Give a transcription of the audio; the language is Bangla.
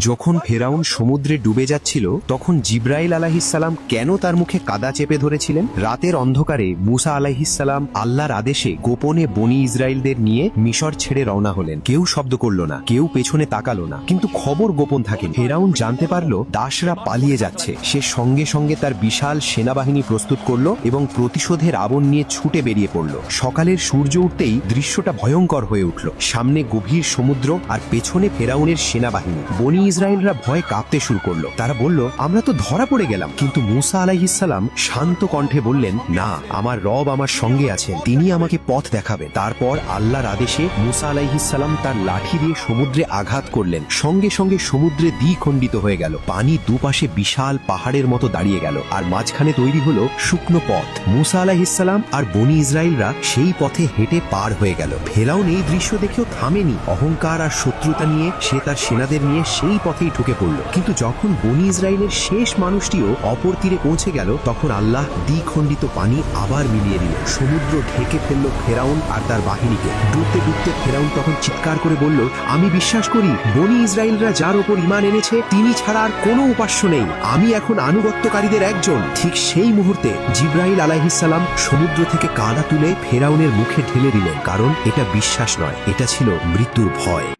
যখন ফেরাউন সমুদ্রে ডুবে যাচ্ছিল তখন জিব্রাইল আলাইহিসসালাম কেন তার মুখে কাদা চেপে ধরেছিলেন? রাতের অন্ধকারে মুসা আলাইহিসসালাম আল্লাহর আদেশে গোপনে বনি ইসরায়েলদের নিয়ে মিশর ছেড়ে রওনা হলেন। কেউ শব্দ করল না, কেউ পেছনে তাকালো না, কিন্তু খবর গোপন থাকে। ফেরাউন জানতে পারল দাসরা পালিয়ে যাচ্ছে। সে সঙ্গে সঙ্গে তার বিশাল সেনাবাহিনী প্রস্তুত করলো এবং প্রতিশোধের আবন নিয়ে ছুটে বেরিয়ে পড়ল। সকালের সূর্য উঠতেই দৃশ্যটা ভয়ঙ্কর হয়ে উঠল। সামনে গভীর সমুদ্র আর পেছনে ফেরাউনের সেনাবাহিনী। বনি ইসরায়েলরা ভয়ে কাঁপতে শুরু করলো। তারা বলল, আমরা তো ধরা পড়ে গেলাম। কিন্তু মুসা আলাইহিসসালাম শান্ত কণ্ঠে বললেন, না, আমার রব আমার সঙ্গে আছেন, তিনি আমাকে পথ দেখাবেন। তারপর আল্লাহর আদেশে মুসা আলাইহিসসালাম তার লাঠি দিয়ে সমুদ্রে আঘাত করলেন। সঙ্গে সঙ্গে সমুদ্রে দ্বিখণ্ডিত হয়ে গেল। পানি দুপাশে বিশাল পাহাড়ের মতো দাঁড়িয়ে গেল আর মাঝখানে তৈরি হলো শুকনো পথ। মুসা আলাইহিসসালাম আর বনি ইসরায়েলরা সেই পথে হেঁটে পার হয়ে গেল। ফেরাউন এই দৃশ্য দেখেও থামেনি। অহংকার আর শত্রুতা নিয়ে সে তার সেনাদের নিয়ে সেই পথেই ঢুকে পড়ল। কিন্তু যখন বনি ইসরায়েলের শেষ মানুষটিও অপর তীরে পৌঁছে গেল, তখন আল্লাহ দ্বিখণ্ডিত পানি আবার মিলিয়ে দিল। সমুদ্র ঢেকে ফেলল ফেরাউন আর তার বাহিনীকে। ডুবতে ডুবতে ফেরাউন তখন চিৎকার করে বলল, আমি বিশ্বাস করি বনি ইসরায়েলরা যার ওপর ঈমান এনেছে তিনি ছাড়া আর কোনো উপাস্য নেই। আমি এখন আনুগত্যকারীদের একজন। ঠিক সেই মুহূর্তে জিব্রাইল আলাইহিসসালাম সমুদ্র থেকে কাদা তুলে ফেরাউনের মুখে ঢেলে দিলেন। কারণ এটা বিশ্বাস নয়, এটা ছিল মৃত্যুর ভয়।